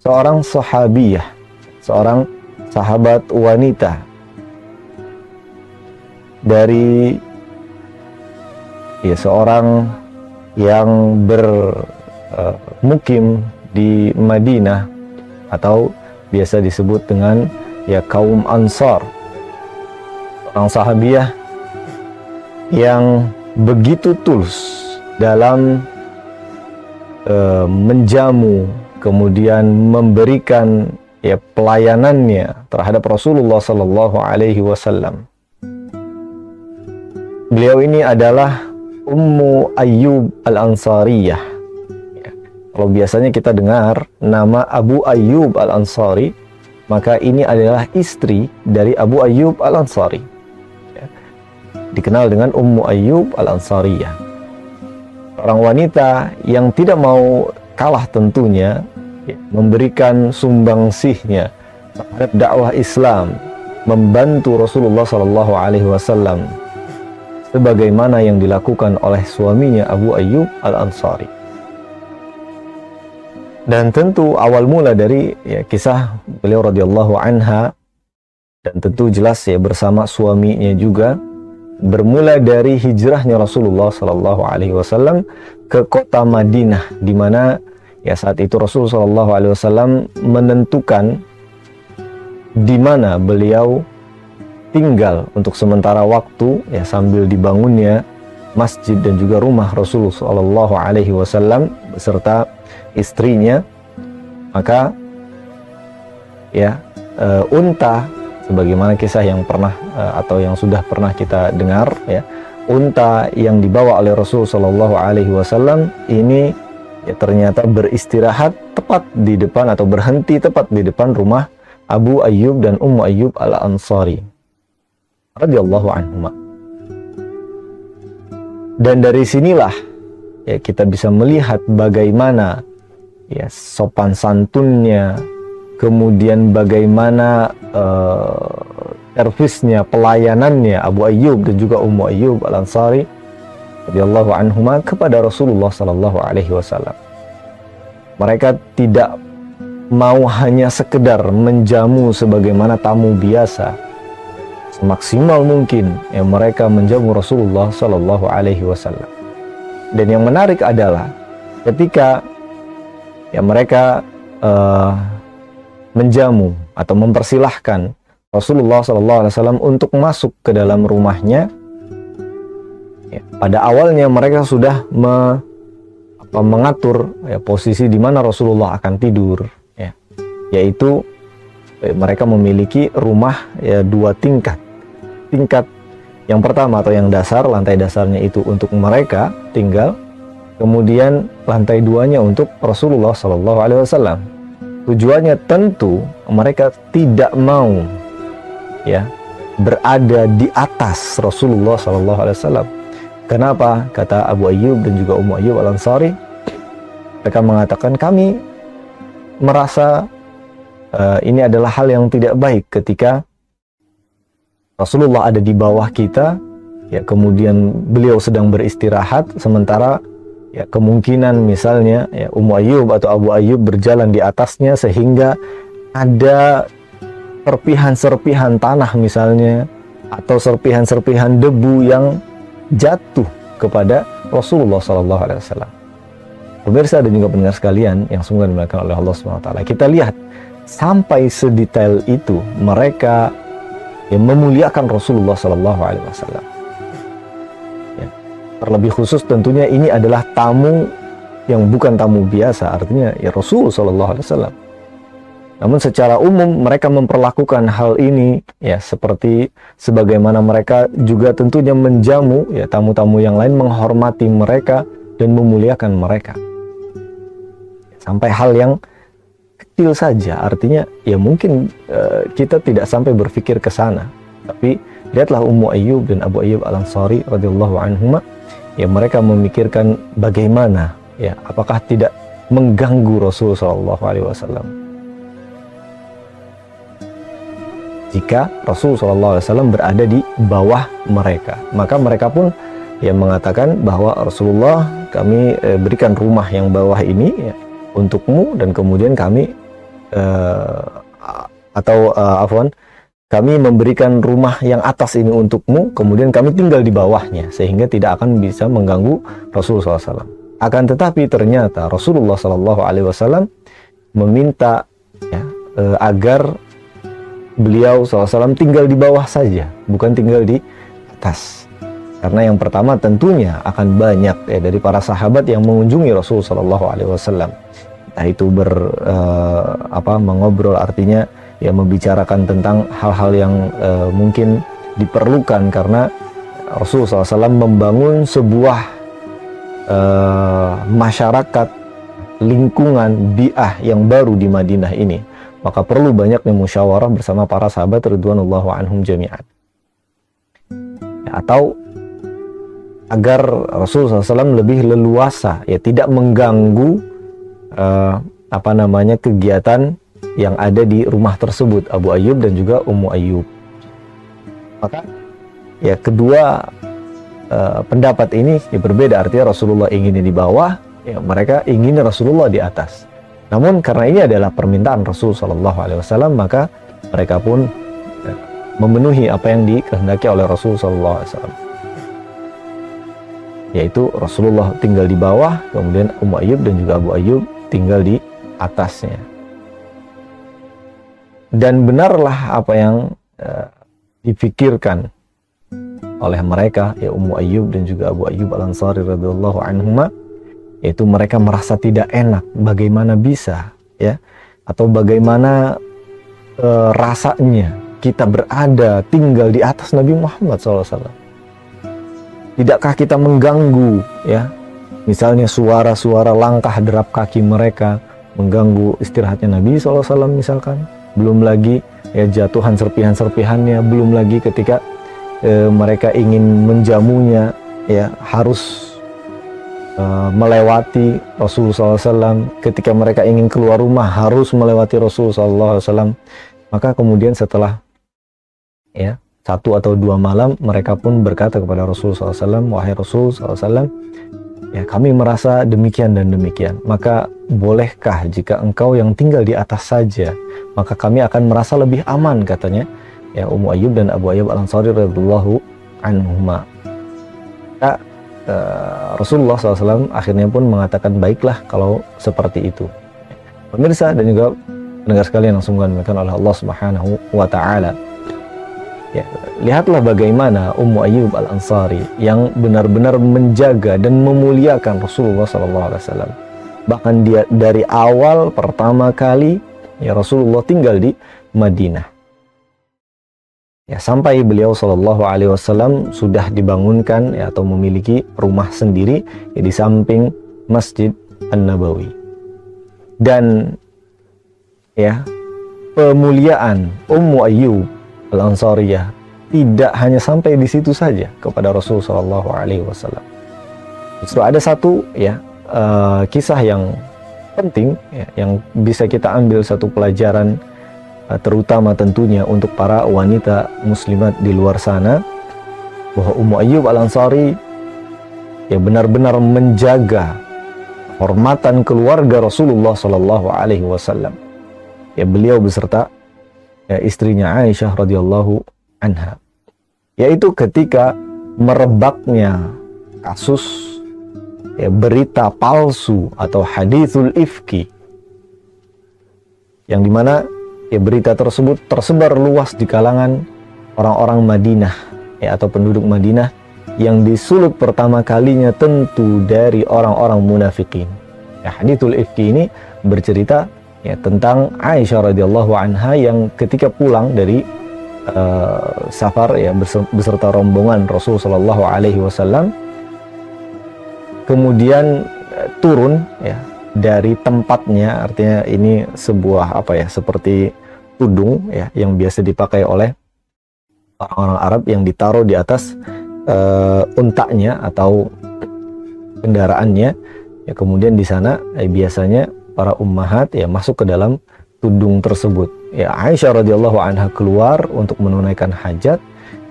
seorang sahabiyah, seorang sahabat wanita dari seorang yang bermukim di Madinah atau biasa disebut dengan kaum Ansar. Seorang sahabiyah yang begitu tulus dalam menjamu, kemudian memberikan pelayanannya terhadap Rasulullah Sallallahu Alaihi Wasallam. Beliau ini adalah Ummu Ayyub Al-Ansariyah. Kalau biasanya kita dengar nama Abu Ayyub Al-Ansari, maka ini adalah istri dari Abu Ayyub Al-Ansari. Dikenal dengan Ummu Ayyub Al-Ansariyah. Seorang wanita yang tidak mau kalah tentunya memberikan sumbangsihnya terhadap dakwah Islam, membantu Rasulullah Sallallahu Alaihi Wasallam sebagaimana yang dilakukan oleh suaminya Abu Ayyub Al-Ansari. Dan tentu awal mula dari kisah beliau radhiyallahu anha, dan tentu jelas bersama suaminya juga, bermula dari hijrahnya Rasulullah Sallallahu Alaihi Wasallam ke kota Madinah, di mana saat itu Rasulullah Sallallahu Alaihi Wasallam menentukan di mana beliau tinggal untuk sementara waktu, sambil dibangunnya masjid dan juga rumah Rasulullah Sallallahu Alaihi Wasallam beserta istrinya. Maka unta, sebagaimana kisah yang pernah atau yang sudah pernah kita dengar, unta yang dibawa oleh Rasul Sallallahu Alaihi Wasallam ini ternyata beristirahat tepat di depan atau berhenti tepat di depan rumah Abu Ayyub dan Ummu Ayyub Al-Ansari radhiyallahu anhuma. Dan dari sinilah kita bisa melihat bagaimana sopan santunnya, kemudian bagaimana servisnya, pelayanannya Abu Ayyub dan juga Ummu Ayyub Al-Ansari radhiyallahu anhuma kepada Rasulullah Sallallahu Alaihi Wasallam. Mereka tidak mau hanya sekedar menjamu sebagaimana tamu biasa. Semaksimal mungkin mereka menjamu Rasulullah Sallallahu Alaihi Wasallam. Dan yang menarik adalah ketika mereka menjamu atau mempersilahkan Rasulullah Sallallahu Alaihi Wasallam untuk masuk ke dalam rumahnya. Pada awalnya mereka sudah mengatur posisi di mana Rasulullah akan tidur, yaitu mereka memiliki rumah dua tingkat. Tingkat yang pertama atau yang dasar, lantai dasarnya itu untuk mereka tinggal, kemudian lantai duanya untuk Rasulullah Sallallahu Alaihi Wasallam. Tujuannya tentu mereka tidak mau berada di atas Rasulullah Sallallahu Alaihi Wasallam. Kenapa? Kata Abu Ayyub dan juga Ummu Ayyub Al-Ansari, mereka mengatakan, kami merasa ini adalah hal yang tidak baik ketika Rasulullah ada di bawah kita, kemudian beliau sedang beristirahat, sementara kemungkinan misalnya Ummu Ayyub atau Abu Ayyub berjalan di atasnya sehingga ada serpihan-serpihan tanah misalnya, atau serpihan-serpihan debu yang jatuh kepada Rasulullah Sallallahu Alaihi Wasallam. Pemirsa dan juga pendengar sekalian yang semoga dimuliakan oleh Allah Subhanahu Wa Taala, kita lihat sampai sedetail itu mereka memuliakan Rasulullah Sallallahu Alaihi Wasallam. Terlebih khusus tentunya ini adalah tamu yang bukan tamu biasa, artinya Rasul Sallallahu Alaihi Wasallam. Namun secara umum mereka memperlakukan hal ini seperti sebagaimana mereka juga tentunya menjamu tamu-tamu yang lain, menghormati mereka dan memuliakan mereka. Sampai hal yang kecil saja, artinya mungkin kita tidak sampai berpikir ke sana, tapi lihatlah Ummu Ayyub dan Abu Ayyub Al-Ansari radhiyallahu anhuma, mereka memikirkan bagaimana apakah tidak mengganggu Rasul sallallahu alaihi wasallam. Jika Rasul sallallahu alaihi wasallam berada di bawah mereka, maka mereka pun mengatakan bahwa Rasulullah, kami berikan rumah yang bawah ini untukmu, dan kemudian kami afwan, kami memberikan rumah yang atas ini untukmu, kemudian kami tinggal di bawahnya, sehingga tidak akan bisa mengganggu Rasulullah SAW. Akan tetapi ternyata Rasulullah SAW meminta ya, agar beliau SAW tinggal di bawah saja, bukan tinggal di atas. Karena yang pertama tentunya akan banyak ya dari para sahabat yang mengunjungi Rasulullah SAW. Entah itu mengobrol, artinya ya membicarakan tentang hal-hal yang mungkin diperlukan, karena Rasulullah SAW membangun sebuah masyarakat, lingkungan bi'ah yang baru di Madinah ini, maka perlu banyaknya musyawarah bersama para sahabat ridwanullahu anhum jami'an ya, atau agar Rasulullah SAW lebih leluasa ya, tidak mengganggu kegiatan yang ada di rumah tersebut, Abu Ayyub dan juga Ummu Ayyub. Maka ya kedua pendapat ini ya berbeda, artinya Rasulullah inginnya di bawah, ya mereka ingin Rasulullah di atas. Namun karena ini adalah permintaan Rasul Shallallahu Alaihi Wasallam, maka mereka pun memenuhi apa yang dikehendaki oleh Rasul Shallallahu Alaihi Wasallam, yaitu Rasulullah tinggal di bawah, kemudian Ummu Ayyub dan juga Abu Ayyub tinggal di atasnya. Dan benarlah apa yang dipikirkan oleh mereka, ya Ummu Ayyub dan juga Abu Ayyub Al-Ansari radhiyallahu anhuma, yaitu mereka merasa tidak enak, bagaimana bisa ya, atau bagaimana rasanya kita berada tinggal di atas Nabi Muhammad SAW. Tidakkah kita mengganggu ya, misalnya suara-suara langkah derap kaki mereka mengganggu istirahatnya Nabi SAW misalkan, belum lagi ya jatuhan serpihan-serpihannya, belum lagi ketika mereka ingin menjamunya ya harus melewati Rasulullah SAW, ketika mereka ingin keluar rumah harus melewati Rasulullah SAW. Maka kemudian setelah ya 1 atau 2 malam, mereka pun berkata kepada Rasulullah SAW, wahai Rasulullah SAW, ya kami merasa demikian dan demikian, maka bolehkah jika engkau yang tinggal di atas saja, maka kami akan merasa lebih aman, katanya ya Ummu Ayyub dan Abu Ayyub Al-Ansari radhiyallahu anhuma. Rasulullah SAW akhirnya pun mengatakan, baiklah kalau seperti itu. Pemirsa dan juga pendengar sekalian yang semoga dimuliakan oleh Allah Subhanahu wa Ta'ala, ya, lihatlah bagaimana Ummu Ayyub Al-Ansari yang benar-benar menjaga dan memuliakan Rasulullah SAW. Bahkan dia dari awal pertama kali ya Rasulullah tinggal di Madinah, ya sampai beliau Shallallahu Alaihi Wasallam sudah dibangunkan ya, atau memiliki rumah sendiri ya, di samping Masjid An-Nabawi. Dan ya pemuliaan Ummu Ayyub Al-Ansariyah tidak hanya sampai di situ saja kepada Rasul Shallallahu Alaihi Wasallam. Justru ada satu ya kisah yang penting ya, yang bisa kita ambil satu pelajaran, terutama tentunya untuk para wanita muslimat di luar sana, bahwa Ummu Ayyub Al-Ansari ya benar-benar menjaga hormatan keluarga Rasulullah Sallallahu Alaihi Wasallam. Ya beliau beserta ya istrinya Aisyah radhiyallahu anha, yaitu ketika merebaknya kasus ya berita palsu atau hadithul ifki, yang dimana ya berita tersebut tersebar luas di kalangan orang-orang Madinah ya, atau penduduk Madinah, yang disulut pertama kalinya tentu dari orang-orang munafikin. Ya, hadithul ifki ini bercerita ya tentang Aisyah radhiyallahu anha yang ketika pulang dari safar ya beserta rombongan Rasul sallallahu alaihi wasallam, kemudian turun ya dari tempatnya, artinya ini sebuah seperti tudung ya yang biasa dipakai oleh orang-orang Arab yang ditaruh di atas untanya atau kendaraannya ya, kemudian di sana biasanya para ummahat ya masuk ke dalam tudung tersebut ya. Aisyah radhiyallahu anha keluar untuk menunaikan hajat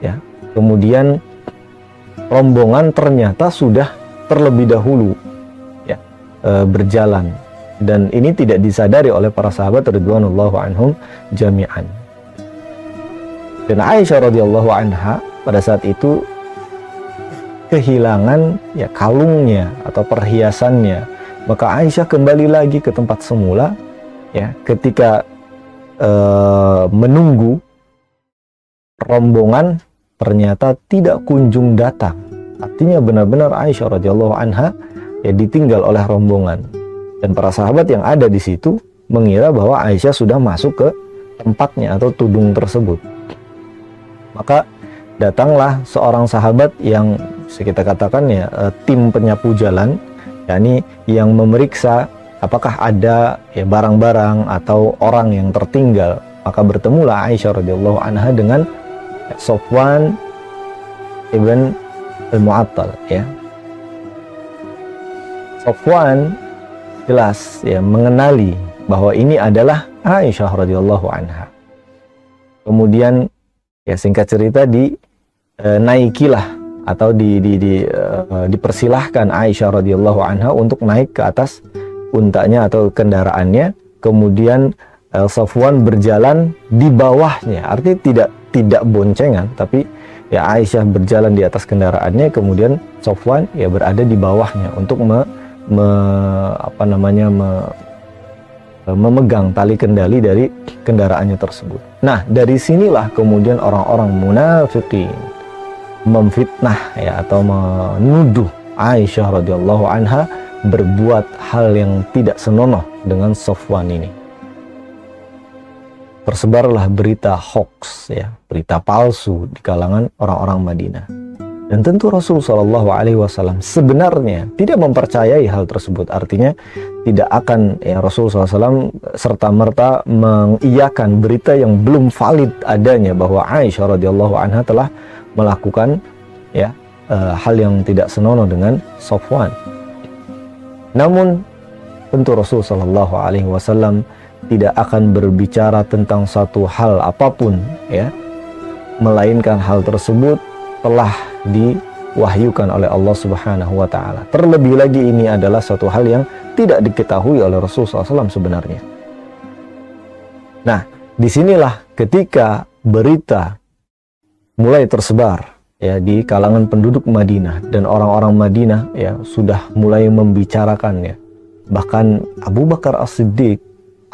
ya, kemudian rombongan ternyata sudah terlebih dahulu ya berjalan dan ini tidak disadari oleh para sahabat radhiyallahu anhum jami'an. Dan Aisyah radhiyallahu anha pada saat itu kehilangan ya kalungnya atau perhiasannya, maka Aisyah kembali lagi ke tempat semula ya ketika menunggu rombongan ternyata tidak kunjung datang. Artinya benar-benar Aisyah radhiyallahu anha ya ditinggal oleh rombongan, dan para sahabat yang ada di situ mengira bahwa Aisyah sudah masuk ke tempatnya atau tudung tersebut. Maka datanglah seorang sahabat yang kita katakan ya tim penyapu jalan, yakni yang memeriksa apakah ada ya barang-barang atau orang yang tertinggal. Maka bertemulah Aisyah radhiyallahu anha dengan Sofwan ibn al-Mu'attal ya. Sofwan jelas ya mengenali bahwa ini adalah Aisyah radhiyallahu anha. Kemudian ya singkat cerita naikilah atau dipersilahkan Aisyah radhiyallahu anha untuk naik ke atas untanya atau kendaraannya. Kemudian Safwan berjalan di bawahnya, artinya tidak boncengan, tapi ya Aisyah berjalan di atas kendaraannya, kemudian Safwan ya berada di bawahnya untuk memegang tali kendali dari kendaraannya tersebut. Nah, dari sinilah kemudian orang-orang munafikin memfitnah ya atau menuduh Aisyah radhiyallahu anha berbuat hal yang tidak senonoh dengan Safwan ini. Tersebarlah berita hoax ya, berita palsu di kalangan orang-orang Madinah. Dan tentu Rasul Shallallahu Alaihi Wasallam sebenarnya tidak mempercayai hal tersebut. Artinya tidak akan ya Rasul SAW serta merta mengiyakan berita yang belum valid adanya bahwa Aisyah radhiyallahu anha telah melakukan ya hal yang tidak senonoh dengan Safwan. Namun tentu Rasul Shallallahu Alaihi Wasallam tidak akan berbicara tentang satu hal apapun ya, melainkan hal tersebut telah diwahyukan oleh Allah Subhanahu wa taala. Terlebih lagi ini adalah suatu hal yang tidak diketahui oleh Rasulullah SAW sebenarnya. Nah, disinilah ketika berita mulai tersebar ya di kalangan penduduk Madinah, dan orang-orang Madinah ya sudah mulai membicarakannya. Bahkan Abu Bakar As-Siddiq,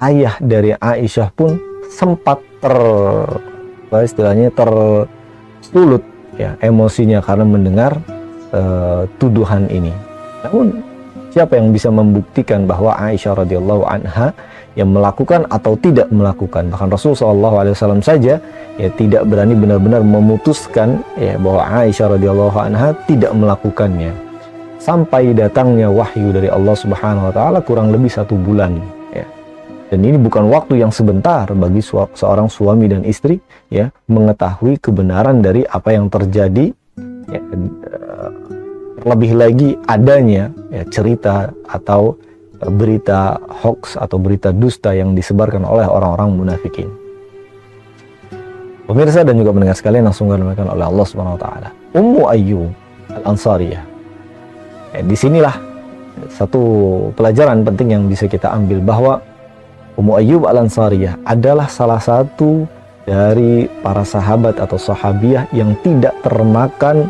ayah dari Aisyah, pun sempat tersulut ya emosinya karena mendengar tuduhan ini. Namun siapa yang bisa membuktikan bahwa Aisyah radhiyallahu anha yang melakukan atau tidak melakukan? Bahkan Rasulullah SAW saja ya tidak berani benar-benar memutuskan ya bahwa Aisyah radhiyallahu anha tidak melakukannya, sampai datangnya wahyu dari Allah Subhanahu wa taala kurang lebih 1 bulan ya. Dan ini bukan waktu yang sebentar bagi seorang suami dan istri ya mengetahui kebenaran dari apa yang terjadi ya, terlebih lagi adanya ya cerita atau berita hoax atau berita dusta yang disebarkan oleh orang-orang munafikin. Pemirsa dan juga pendengar sekalian yang sungguh dimuliakan oleh Allah Subhanahu wa taala, Ummu Ayyub Al-Ansariyah. Disinilah satu pelajaran penting yang bisa kita ambil, bahwa Ummu Ayyub Al-Ansariyah adalah salah satu dari para sahabat atau sahabiah yang tidak termakan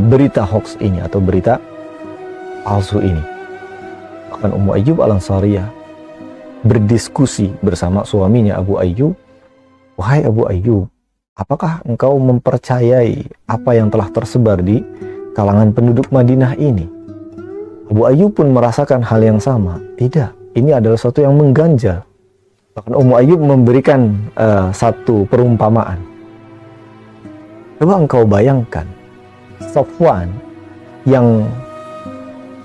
berita hoax ini atau berita palsu ini. Bahkan Ummu Ayyub Al-Ansariyah berdiskusi bersama suaminya Abu Ayyub, "Wahai Abu Ayyub, apakah engkau mempercayai apa yang telah tersebar di kalangan penduduk Madinah ini?" Abu Ayyub pun merasakan hal yang sama. Tidak, ini adalah sesuatu yang mengganjal. Bahkan Ummu Ayyub memberikan satu perumpamaan. Coba engkau bayangkan Safwan yang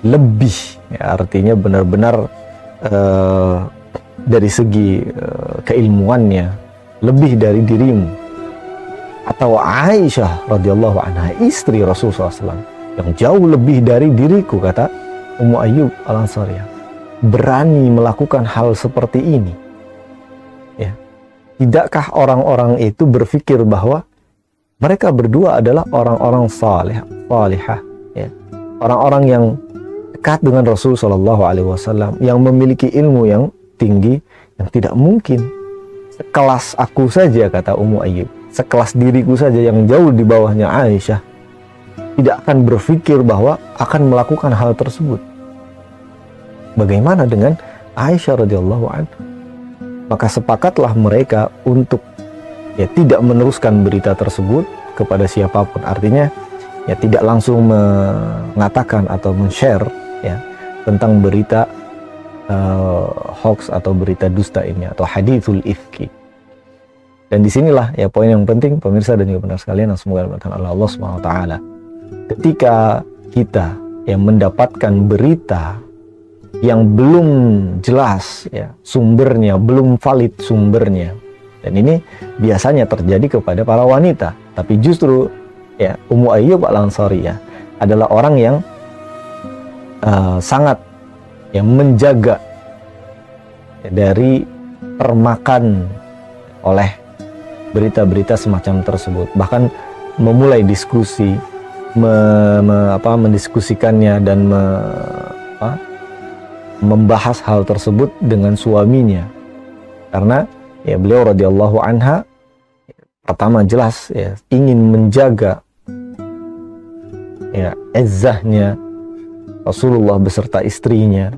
lebih ya, artinya benar-benar dari segi keilmuannya lebih dari dirimu, atau Aisyah radhiyallahu anha, istri Rasulullah SAW, yang jauh lebih dari diriku, kata Ummu Ayyub Al-Ansariyah, berani melakukan hal seperti ini ya. Tidakkah orang-orang itu berpikir bahwa mereka berdua adalah orang-orang salihah ya, orang-orang yang dekat dengan Rasul Shallallahu Alaihi Wasallam, yang memiliki ilmu yang tinggi, yang tidak mungkin sekelas aku saja, kata Ummu Ayyub, sekelas diriku saja yang jauh di bawahnya Aisyah, tidak akan berpikir bahwa akan melakukan hal tersebut. Bagaimana dengan Aisyah radhiyallahu anha? Maka sepakatlah mereka untuk tidak meneruskan berita tersebut kepada siapapun. Artinya tidak langsung mengatakan atau men-share tentang berita hoax atau berita dusta ini atau hadithul ifki. Dan disinilah poin yang penting, pemirsa dan juga pendengar sekalian yang semoga diberkahi oleh Allah Subhanahu wa taala. Ketika kita yang mendapatkan berita yang belum jelas sumbernya, belum valid sumbernya, dan ini biasanya terjadi kepada para wanita, tapi justru Ummu Ayyub Al-Ansariyah adalah orang yang sangat menjaga dari termakan oleh berita-berita semacam tersebut, bahkan memulai diskusi, mendiskusikannya dan membahas hal tersebut dengan suaminya, karena beliau radhiyallahu anha pertama jelas ingin menjaga izzahnya Rasulullah beserta istrinya,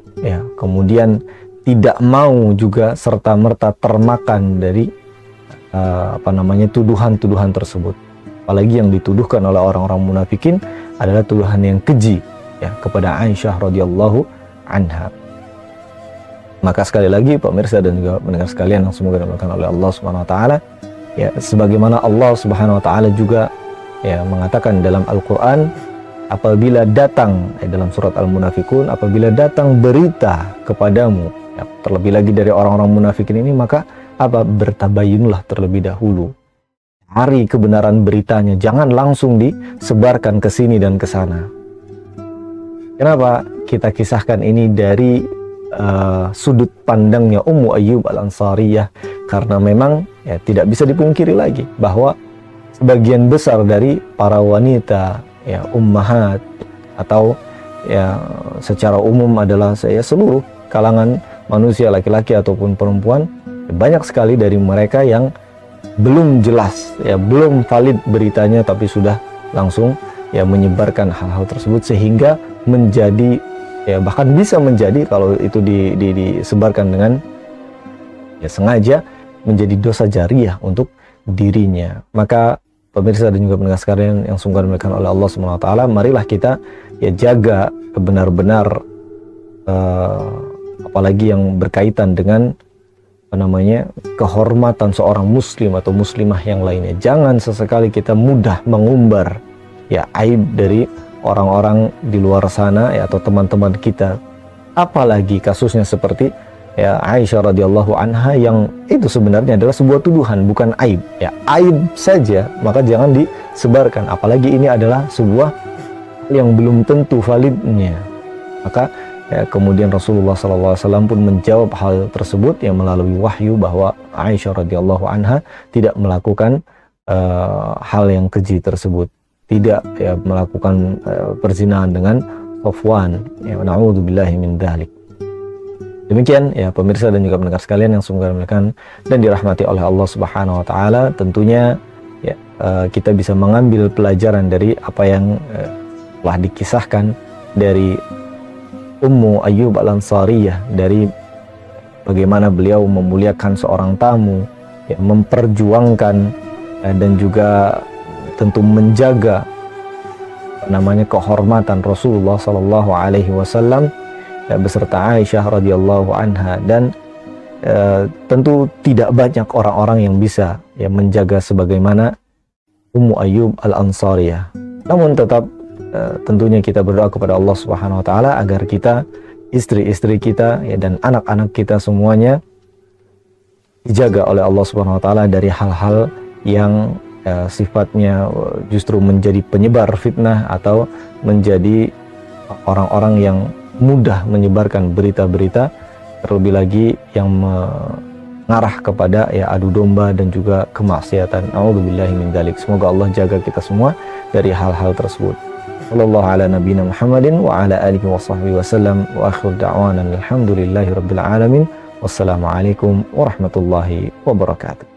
kemudian tidak mau juga serta-merta termakan dari tuduhan-tuduhan tersebut, apalagi yang dituduhkan oleh orang-orang munafikin adalah tuduhan yang keji kepada Aisyah radhiyallahu anha. Maka sekali lagi pemirsa dan juga pendengar sekalian yang semoga diberkahi oleh Allah Subhanahu wa taala, sebagaimana Allah Subhanahu wa taala juga mengatakan dalam Al-Qur'an, apabila datang dalam surat Al-Munafikun, apabila datang berita kepadamu, terlebih lagi dari orang-orang munafikin ini, maka bertabayunlah terlebih dahulu, cari kebenaran beritanya, jangan langsung disebarkan ke sini dan ke sana. Kenapa kita kisahkan ini dari sudut pandangnya Ummu Ayyub Al-Ansariyah? Karena memang tidak bisa dipungkiri lagi bahwa sebagian besar dari para wanita, ummahat, atau secara umum adalah seluruh kalangan manusia, laki-laki ataupun perempuan, banyak sekali dari mereka yang belum jelas, belum valid beritanya, tapi sudah langsung menyebarkan hal-hal tersebut, sehingga menjadi bahkan bisa menjadi, kalau itu disebarkan dengan sengaja, menjadi dosa jariah untuk dirinya. Maka pemirsa dan juga pendengar sekalian yang semoga dimuliakan oleh Allah Subhanahu wa taala, marilah kita jaga benar-benar apalagi yang berkaitan dengan kehormatan seorang muslim atau muslimah yang lainnya. Jangan sesekali kita mudah mengumbar aib dari orang-orang di luar sana atau teman-teman kita, apalagi kasusnya seperti Aisyah radhiyallahu anha, yang itu sebenarnya adalah sebuah tuduhan, bukan aib. Aib saja maka jangan disebarkan, apalagi ini adalah sebuah yang belum tentu validnya. Maka kemudian Rasulullah SAW pun menjawab hal tersebut melalui wahyu bahwa Aisyah radhiyallahu anha tidak melakukan hal yang keji tersebut, tidak melakukan perzinahan dengan Safwan. Na'udzubillahi min dzalik. Demikian pemirsa dan juga pendengar sekalian yang semoga dimuliakan dan dirahmati oleh Allah Subhanahu wa taala. Tentunya kita bisa mengambil pelajaran dari apa yang telah dikisahkan dari Ummu Ayyub Al-Ansariyah, dari bagaimana beliau memuliakan seorang tamu, memperjuangkan dan juga tentu menjaga kehormatan Rasulullah Sallallahu Alaihi Wasallam beserta Aisyah radhiyallahu anha. Dan tentu tidak banyak orang-orang yang bisa menjaga sebagaimana Ummu Ayyub Al-Ansariyah. Namun tetap tentunya kita berdoa kepada Allah Subhanahu wa taala agar kita, istri-istri kita dan anak-anak kita semuanya dijaga oleh Allah Subhanahu wa taala dari hal-hal yang sifatnya justru menjadi penyebar fitnah atau menjadi orang-orang yang mudah menyebarkan berita-berita, terlebih lagi yang mengarah kepada adu domba dan juga kemaksiatan. A'udzubillahi min dzalik. Semoga Allah jaga kita semua dari hal-hal tersebut. Sallallahu ala nabiyina Muhammadin wa ala alihi wa sahbihi wasallam wa akhir da'wana alhamdulillahi rabbil alamin. Wassalamualaikum warahmatullahi wabarakatuh.